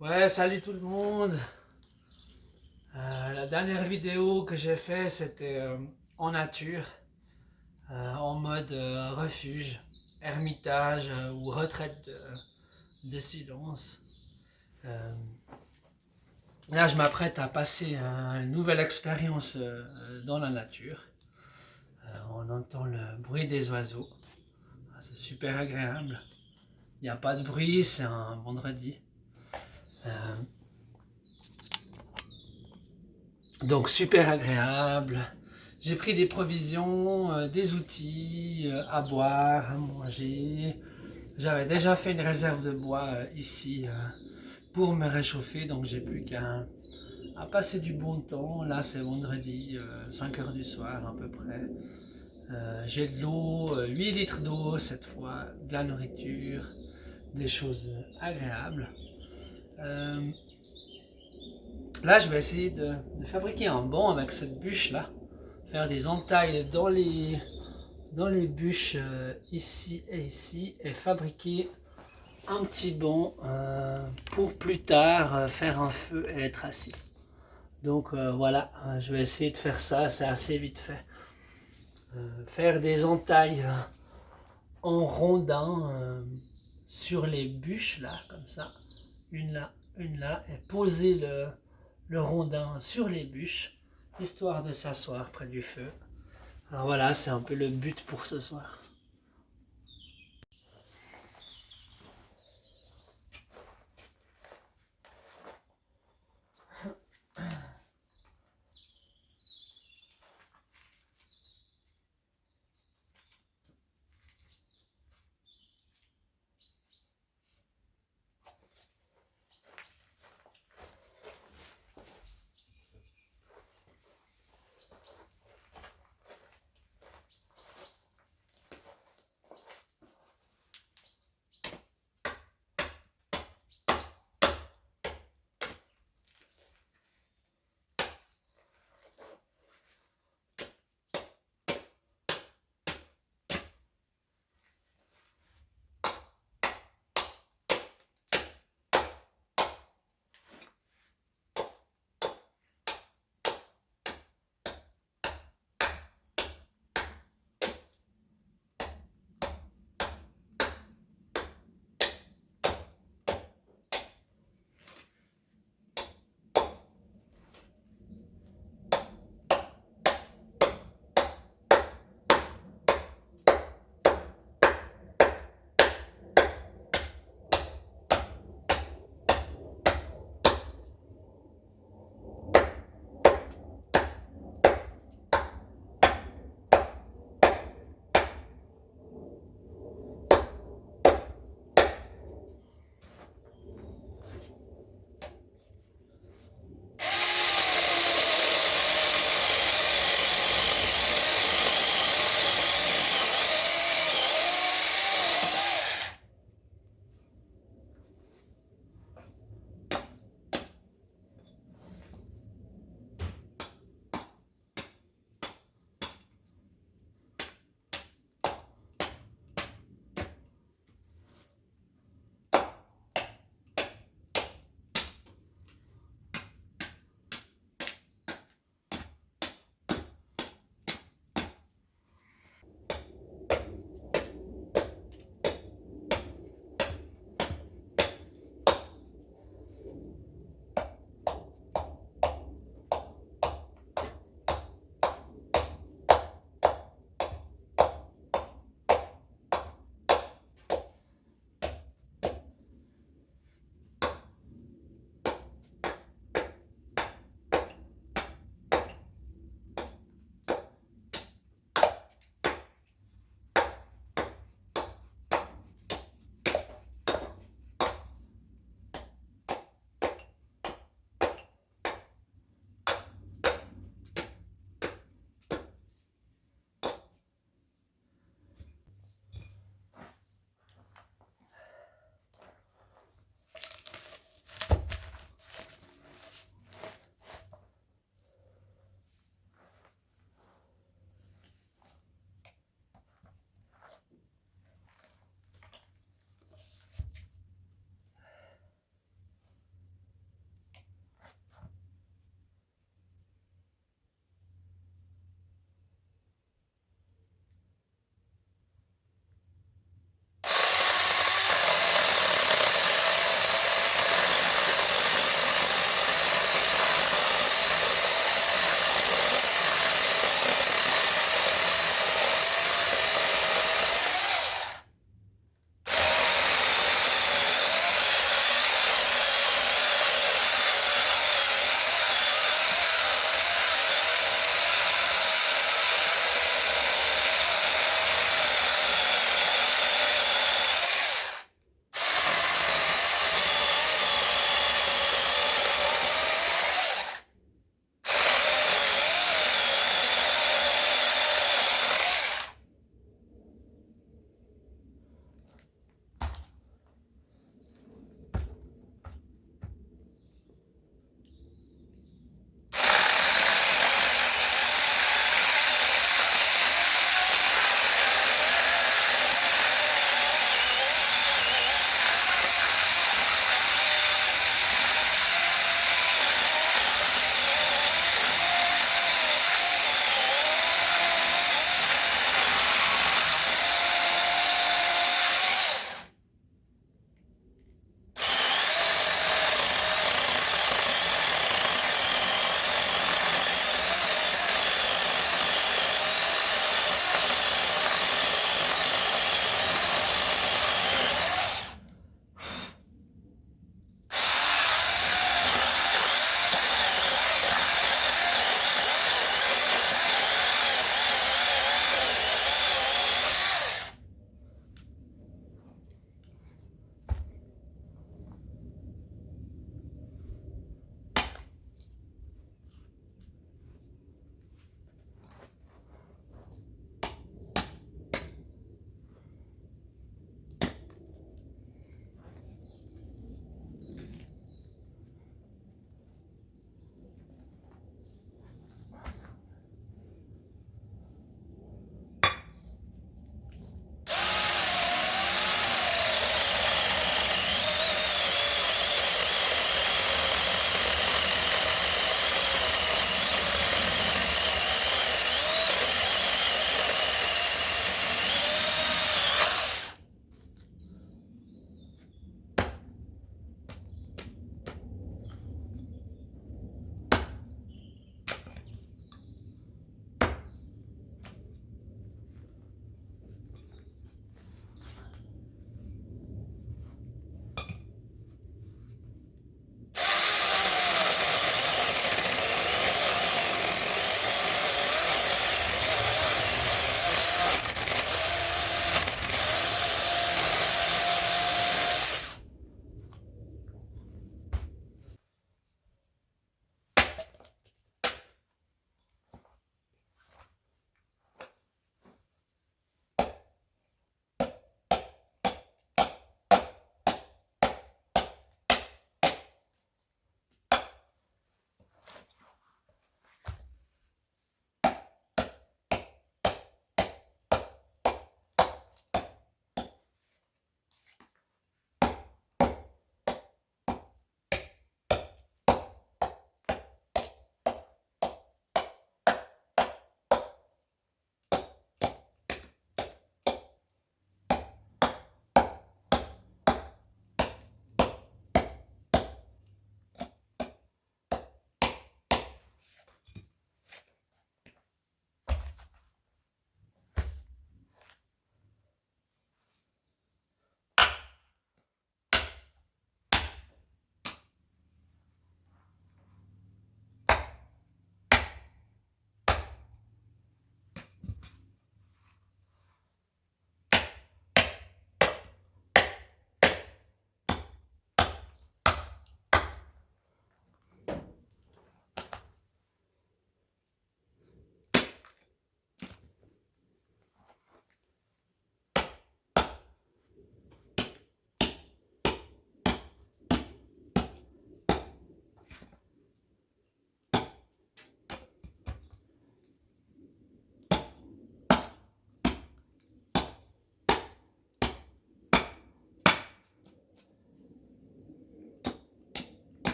Ouais, salut tout le monde. La dernière vidéo que j'ai fait, c'était en nature, en mode refuge, ermitage ou retraite de silence. Euh, Là, je m'apprête à passer une nouvelle expérience dans la nature. On entend le bruit des oiseaux. Ah, c'est super agréable. Il n'y a pas de bruit, c'est un vendredi. Euh, Donc super agréable. J'ai pris des provisions, des outils à boire, à manger. J'avais déjà fait une réserve de bois ici pour me réchauffer, donc j'ai plus qu'à passer du bon temps. Là c'est vendredi, 5 heures du soir à peu près. J'ai de l'eau, 8 litres d'eau cette fois, de la nourriture, des choses agréables. Euh, Là je vais essayer de fabriquer un banc avec cette bûche là. Faire des entailles dans les bûches ici et fabriquer un petit banc pour plus tard faire un feu et être assis. Donc voilà, je vais essayer de faire ça, c'est assez vite fait. Faire des entailles en rondin sur les bûches là, comme ça, une là, et poser le rondin sur les bûches, histoire de s'asseoir près du feu. Alors voilà, c'est un peu le but pour ce soir.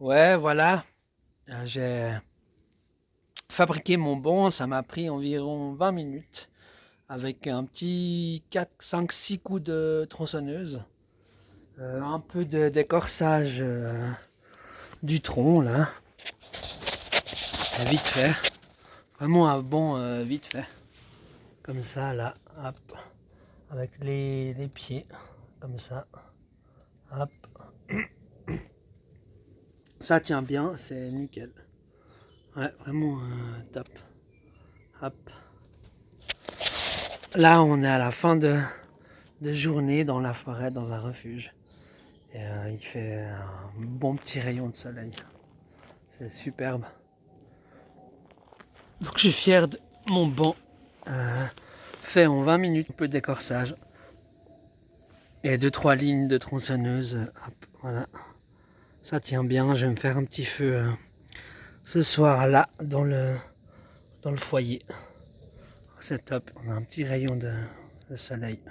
Ouais, voilà, j'ai fabriqué mon bon, ça m'a pris environ 20 minutes avec un petit 4, 5, 6 coups de tronçonneuse, un peu de décorsage du tronc là, et vite fait, vraiment un bon vite fait, comme ça là, hop, avec les pieds, comme ça, hop, ça tient bien, c'est nickel, ouais, vraiment top, hop. Là on est à la fin de journée dans la forêt, dans un refuge. Et il fait un bon petit rayon de soleil. C'est superbe. Donc je suis fier de mon banc. Fait en 20 minutes, un peu de décorsage. Et 2-3 lignes de tronçonneuse. Hop, voilà. Ça tient bien. Je vais me faire un petit feu ce soir là dans le foyer. C'est top. On a un petit rayon de soleil.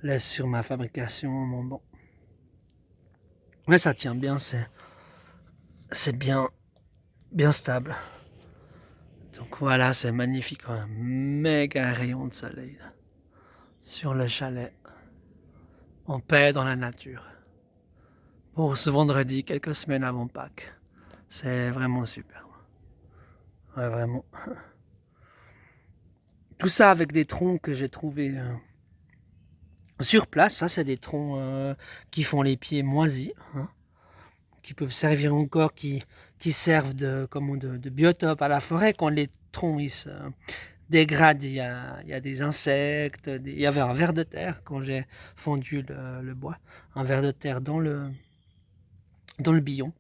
Laisse sur ma fabrication, mon banc. Ouais, ça tient bien. C'est bien stable. Donc voilà, c'est magnifique, un méga rayon de soleil là, sur le chalet, en paix dans la nature. Pour ce vendredi, quelques semaines avant Pâques. C'est vraiment super. Ouais, vraiment. Tout ça avec des troncs que j'ai trouvés sur place. Ça, c'est des troncs qui font les pieds moisis, hein, qui peuvent servir encore, qui servent de biotope à la forêt quand les troncs ils se dégradent. Il y a des insectes, il y avait un ver de terre quand j'ai fondu le bois, un ver de terre dans le billon.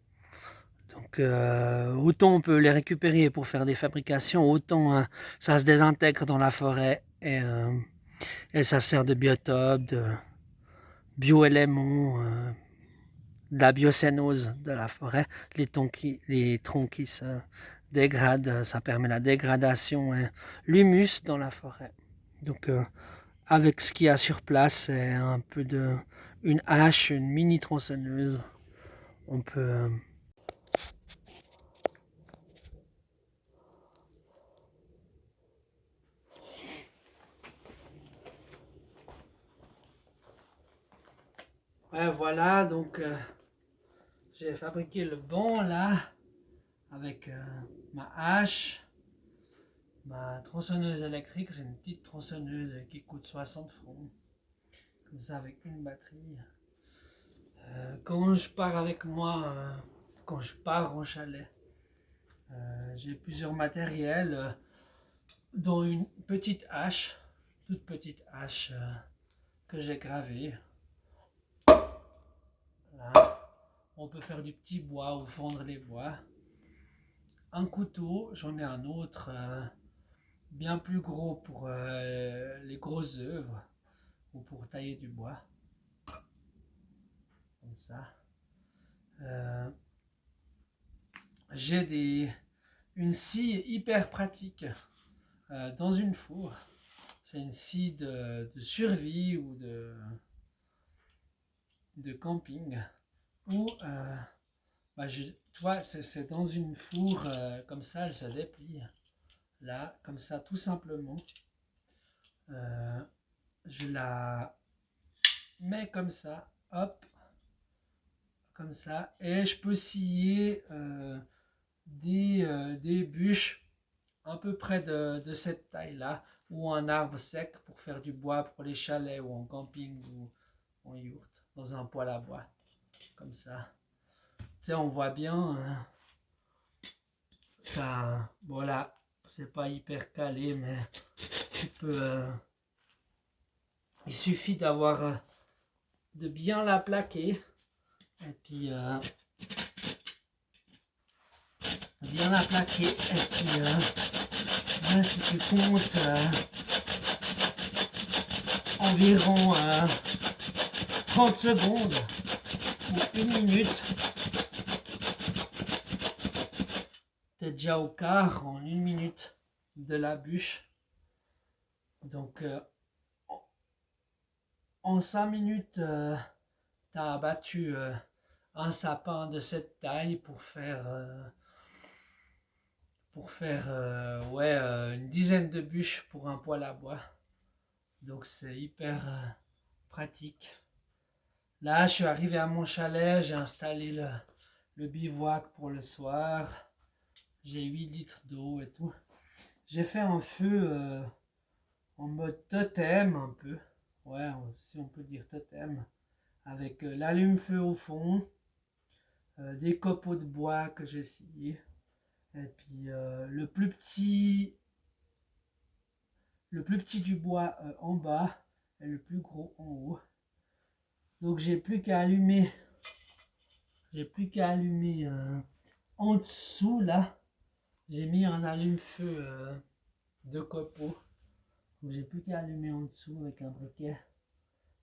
Donc autant on peut les récupérer pour faire des fabrications, autant ça se désintègre dans la forêt et ça sert de biotope, de bioéléments, de la biocénose de la forêt. Les troncs qui se dégradent, ça permet la dégradation et l'humus dans la forêt. Donc avec ce qu'il y a sur place, c'est un peu une hache, une mini tronçonneuse, on peut ouais, voilà, donc j'ai fabriqué le banc là avec ma hache, ma tronçonneuse électrique. C'est une petite tronçonneuse qui coûte 60 francs, comme ça avec une batterie. Quand je pars avec moi, quand je pars au chalet, j'ai plusieurs matériels, dont une petite hache, toute petite hache que j'ai gravée. Là, on peut faire du petit bois ou fondre les bois. Un couteau, j'en ai un autre bien plus gros pour les grosses œuvres ou pour tailler du bois, comme ça. J'ai une scie hyper pratique dans une fourre. C'est une scie de survie ou de camping. Ou, tu vois, c'est dans une fourre comme ça, elle se déplie. Là, comme ça, tout simplement. Euh, je la mets comme ça, hop, comme ça, et je peux scier des bûches à peu près de cette taille-là, ou un arbre sec pour faire du bois pour les chalets ou en camping ou en yourte, dans un poêle à bois, comme ça. Tu sais, on voit bien, ça, voilà, c'est pas hyper calé, mais tu peux, il suffit de bien la plaquer, et puis bien la plaquer, et puis là, si tu comptes environ 30 secondes ou une minute, tu es déjà au quart en une minute de la bûche. Donc en 5 minutes, tu as abattu un sapin de cette taille pour faire ouais, une dizaine de bûches pour un poêle à bois. Donc c'est hyper pratique. Là, je suis arrivé à mon chalet, j'ai installé le bivouac pour le soir. J'ai 8 litres d'eau et tout. J'ai fait un feu en mode totem un peu. Ouais, si on peut dire totem. Avec l'allume-feu au fond, des copeaux de bois que j'ai sciés. Et puis le plus petit du bois en bas et le plus gros en haut. Donc j'ai plus qu'à allumer. En dessous là. J'ai mis un allume-feu de copeaux. Donc j'ai plus qu'à allumer en dessous avec un briquet.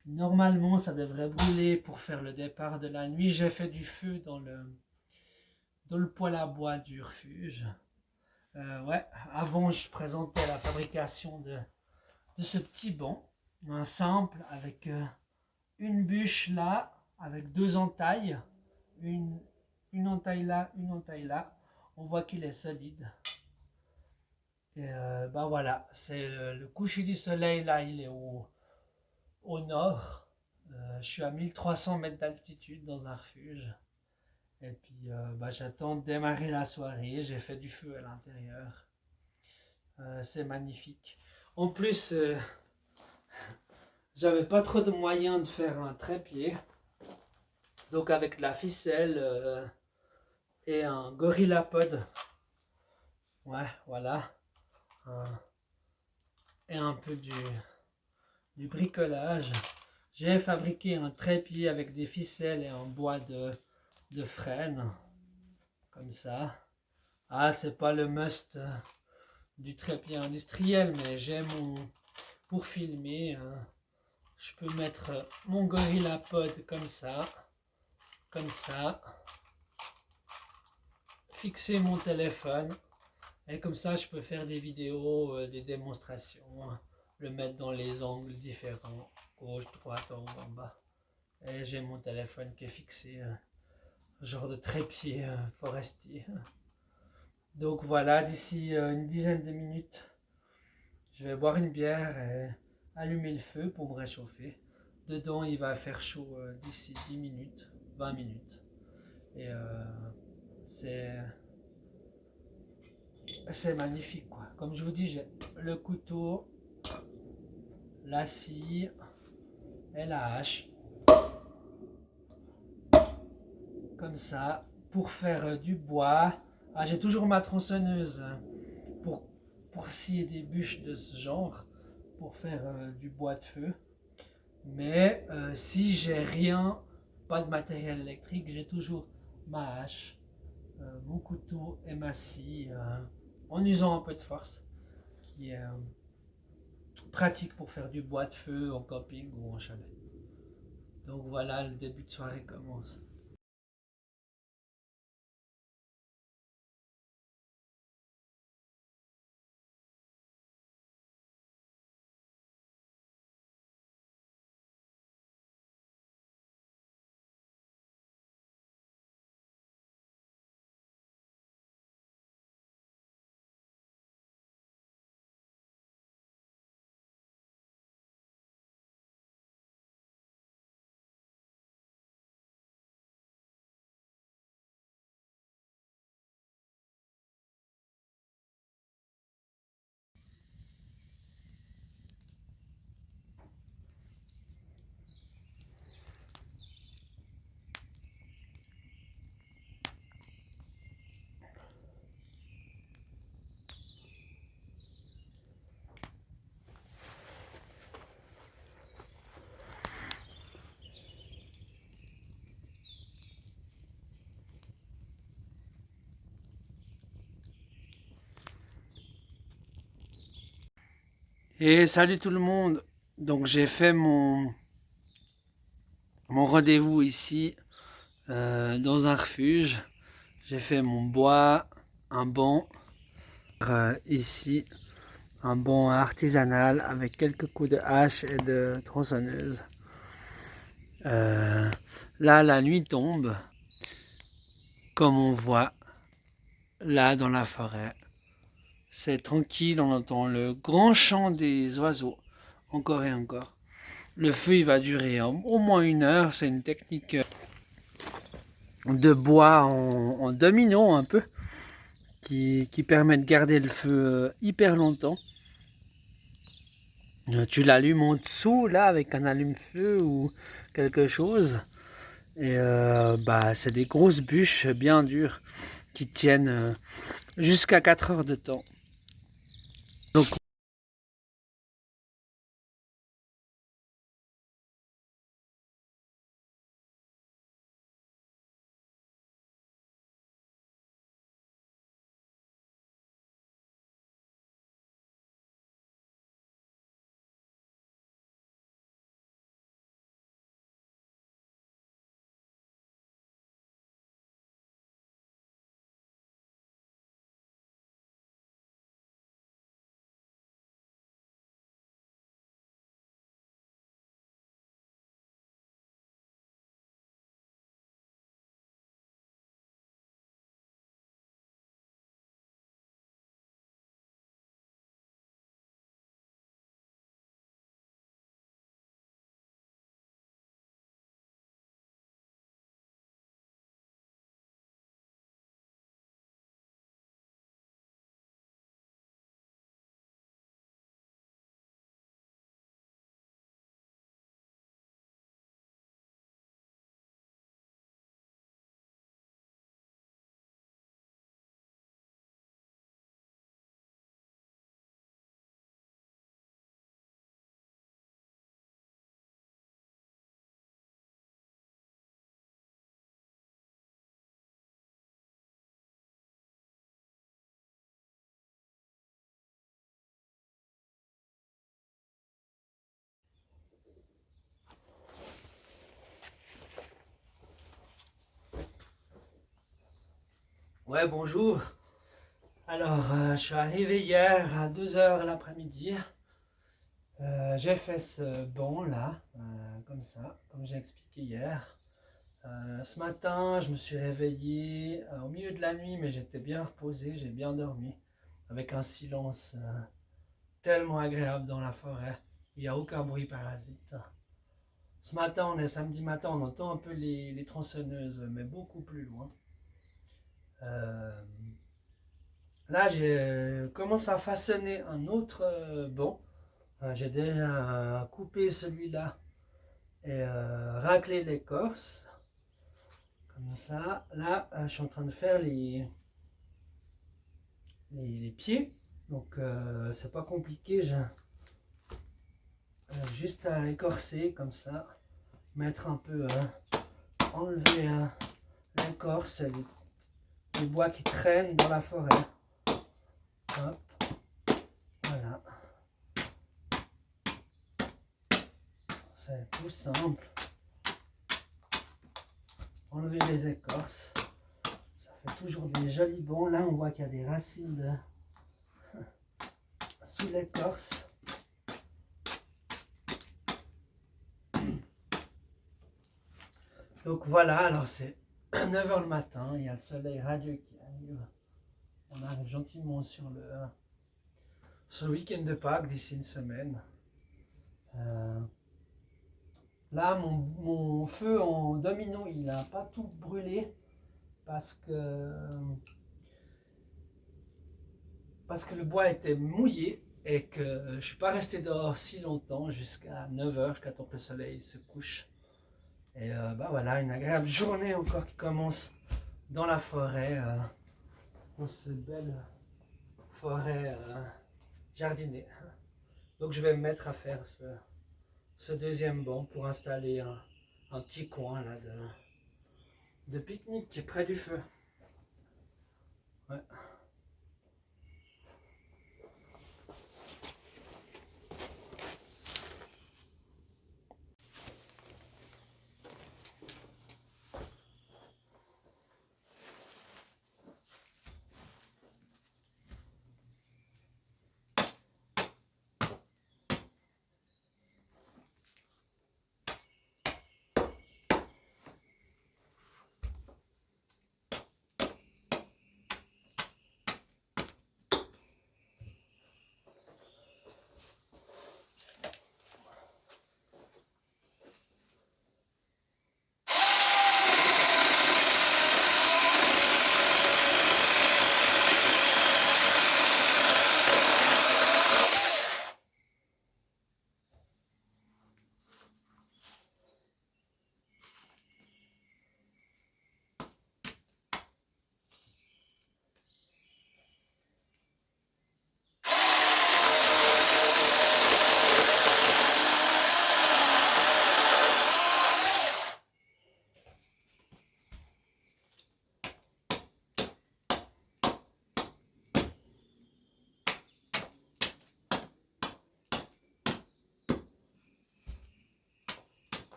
Puis normalement ça devrait brûler pour faire le départ de la nuit. J'ai fait du feu dans le poêle à bois du refuge. Ouais, avant je présentais la fabrication de ce petit banc. Un simple avec une bûche là, avec 2 entailles. Une entaille là, une entaille là. On voit qu'il est solide. Et bah voilà, c'est le coucher du soleil là, il est au nord. Je suis à 1300 mètres d'altitude dans un refuge. Et puis bah, j'attends de démarrer la soirée. J'ai fait du feu à l'intérieur. C'est magnifique. En plus, j'avais pas trop de moyens de faire un trépied. Donc avec de la ficelle et un GorillaPod. Ouais, voilà. Et un peu du bricolage. J'ai fabriqué un trépied avec des ficelles et un bois de frêne. Comme ça. Ah, c'est pas le must du trépied industriel, mais j'ai pour filmer. Je peux mettre mon GorillaPod comme ça. Fixer mon téléphone. Et comme ça, je peux faire des vidéos, des démonstrations. Le mettre dans les angles différents. Gauche, droite, en haut, en bas. Et j'ai mon téléphone qui est fixé. Genre de trépied forestier. Donc voilà, d'ici une dizaine de minutes, je vais boire une bière et allumer le feu pour me réchauffer. Dedans, il va faire chaud d'ici 10 minutes, 20 minutes. Et c'est magnifique quoi. Comme je vous dis, j'ai le couteau, la scie et la hache. Comme ça, pour faire du bois. Ah, j'ai toujours ma tronçonneuse pour scier des bûches de ce genre, pour faire du bois de feu. Mais si j'ai rien, pas de matériel électrique, j'ai toujours ma hache, mon couteau et ma scie, en usant un peu de force, qui est pratique pour faire du bois de feu en camping ou en chalet. Donc voilà, le début de soirée commence. Et salut tout le monde. Donc j'ai fait mon rendez-vous ici dans un refuge. J'ai fait mon bois, un banc ici, un banc artisanal avec quelques coups de hache et de tronçonneuse. Là la nuit tombe, comme on voit là dans la forêt. C'est tranquille, on entend le grand chant des oiseaux, encore et encore. Le feu il va durer au moins 1 heure, c'est une technique de bois en domino un peu, qui permet de garder le feu hyper longtemps. Tu l'allumes en dessous là avec un allume-feu ou quelque chose. Et bah, c'est des grosses bûches bien dures qui tiennent jusqu'à 4 heures de temps. Donc, ouais, bonjour. Alors, je suis arrivé hier à 2 heures l'après-midi. J'ai fait ce banc là, comme ça, comme j'ai expliqué hier. Ce matin, je me suis réveillé au milieu de la nuit, mais j'étais bien reposé, j'ai bien dormi, avec un silence tellement agréable dans la forêt. Il n'y a aucun bruit parasite. Ce matin, on est samedi matin, on entend un peu les tronçonneuses, mais beaucoup plus loin. Euh, Là, j'ai commencé à façonner un autre banc. J'ai déjà coupé celui-là et raclé l'écorce. Comme ça. Là, je suis en train de faire les pieds. Donc, c'est pas compliqué. J'ai juste à écorcer comme ça. Mettre un peu, enlever l'écorce, les bois qui traînent dans la forêt. Hop, voilà. C'est tout simple. Enlever les écorces. Ça fait toujours des jolis bancs. Là, on voit qu'il y a des racines sous l'écorce. Donc voilà, alors c'est 9 heures le matin, il y a le soleil radieux qui arrive. On arrive gentiment sur le week-end de Pâques d'ici une semaine. Euh, Là, mon feu en domino, il n'a pas tout brûlé parce que le bois était mouillé et que je ne suis pas resté dehors si longtemps, jusqu'à 9 heures, jusqu'à temps que le soleil se couche. Et bah voilà, une agréable journée encore qui commence dans la forêt, dans cette belle forêt jardinée. Donc je vais me mettre à faire ce deuxième banc pour installer un petit coin là de pique-nique qui est près du feu. Ouais.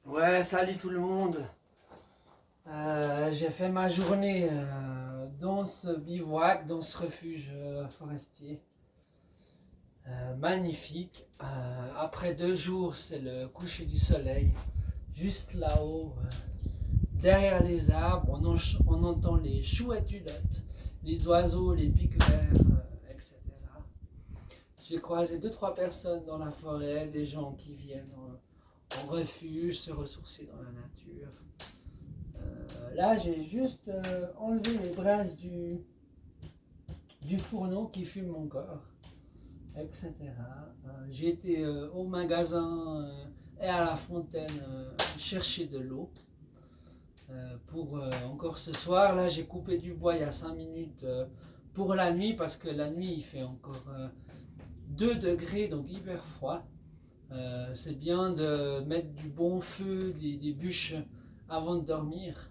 Ouais, salut tout le monde. J'ai fait ma journée dans ce bivouac, dans ce refuge forestier. Magnifique. Après 2 jours, c'est le coucher du soleil. Juste là-haut, derrière les arbres, on entend les chouettes hulottes, les oiseaux, les pics verts, etc. J'ai croisé 2-3 personnes dans la forêt, des gens qui viennent en refuge, se ressourcer dans la nature. Là, j'ai juste enlevé les braises du fourneau qui fume encore, etc. J'ai été au magasin et à la fontaine chercher de l'eau pour encore ce soir. Là, j'ai coupé du bois il y a 5 minutes pour la nuit parce que la nuit il fait encore 2 degrés, donc hyper froid. C'est bien de mettre du bon feu, des bûches avant de dormir.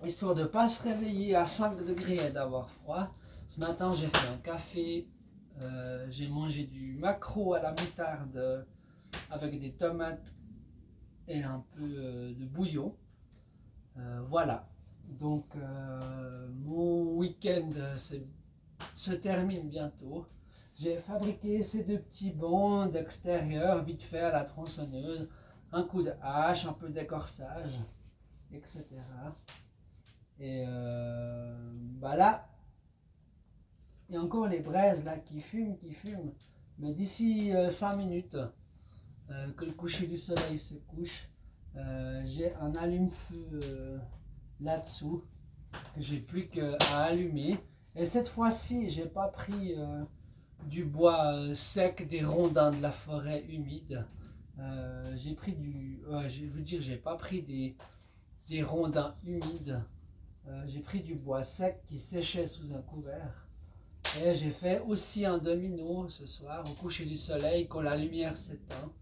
Histoire de ne pas se réveiller à 5 degrés et d'avoir froid. Ce matin, j'ai fait un café, j'ai mangé du maquereau à la moutarde avec des tomates et un peu de bouillon. Voilà. Donc, mon week-end se termine bientôt. J'ai fabriqué ces 2 petits bancs d'extérieur, vite fait à la tronçonneuse, un coup de hache, un peu d'écorçage, etc. Et bah là, il y a encore les braises là qui fument. Mais d'ici 5 minutes, que le coucher du soleil se couche, j'ai un allume-feu là-dessous que j'ai plus qu'à allumer. Et cette fois-ci, j'ai pas pris du bois sec des rondins de la forêt humide. J'ai pris je veux dire, j'ai pas pris des rondins humides. J'ai pris du bois sec qui séchait sous un couvert. Et j'ai fait aussi un domino ce soir au coucher du soleil quand la lumière s'éteint,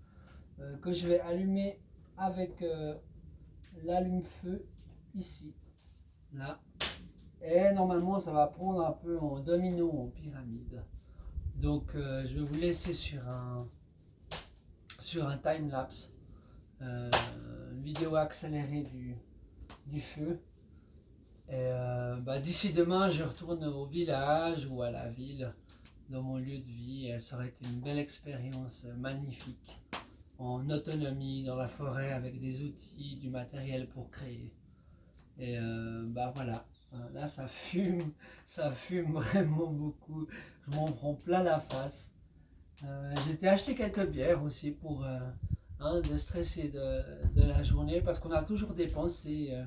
que je vais allumer avec l'allume-feu ici, là. Et normalement ça va prendre un peu en domino, en pyramide. Donc je vais vous laisser sur un time-lapse, une vidéo accélérée du feu. Et d'ici demain, je retourne au village ou à la ville, dans mon lieu de vie. Et ça aurait été une belle expérience magnifique, en autonomie, dans la forêt, avec des outils, du matériel pour créer. Et voilà, là ça fume vraiment beaucoup. Je m'en prends plein la face. J'ai été acheter quelques bières aussi pour déstresser de la journée, parce qu'on a toujours dépensé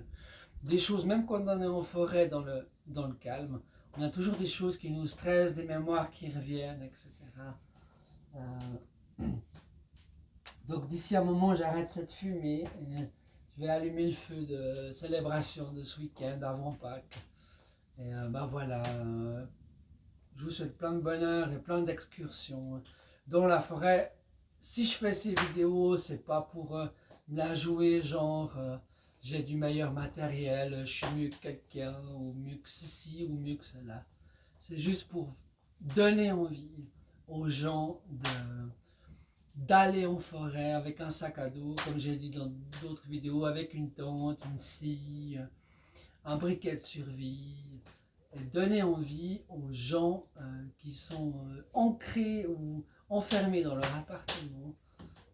des choses, même quand on est en forêt dans le calme, on a toujours des choses qui nous stressent, des mémoires qui reviennent, etc. Euh, donc d'ici un moment, j'arrête cette fumée et je vais allumer le feu de célébration de ce week-end avant Pâques. Et voilà, je vous souhaite plein de bonheur et plein d'excursions dans la forêt. Si je fais ces vidéos, c'est pas pour me la jouer, genre j'ai du meilleur matériel, je suis mieux que quelqu'un, ou mieux que ceci, ou mieux que cela. C'est juste pour donner envie aux gens d'aller en forêt avec un sac à dos, comme j'ai dit dans d'autres vidéos, avec une tente, une scie, un briquet de survie, et donner envie aux gens qui sont ancrés ou enfermés dans leur appartement,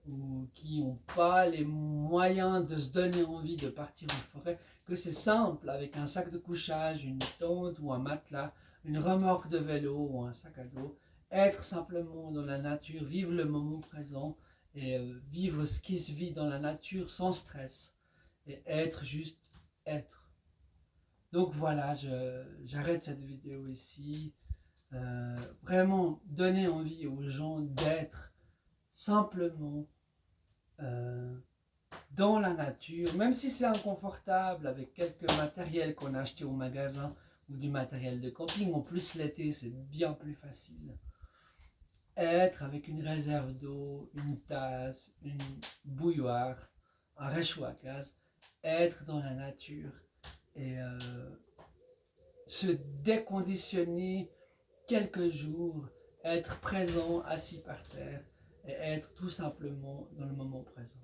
ou qui n'ont pas les moyens de se donner envie de partir en forêt, que c'est simple, avec un sac de couchage, une tente ou un matelas, une remorque de vélo ou un sac à dos, être simplement dans la nature, vivre le moment présent et vivre ce qui se vit dans la nature sans stress, et être juste être. Donc voilà, j'arrête cette vidéo ici. vraiment donner envie aux gens d'être simplement dans la nature, même si c'est inconfortable avec quelques matériels qu'on a achetés au magasin ou du matériel de camping. En plus l'été c'est bien plus facile. Être avec une réserve d'eau, une tasse, une bouilloire, un réchaud à gaz, être dans la nature et se déconditionner quelques jours, être présent, assis par terre et être tout simplement dans le moment présent.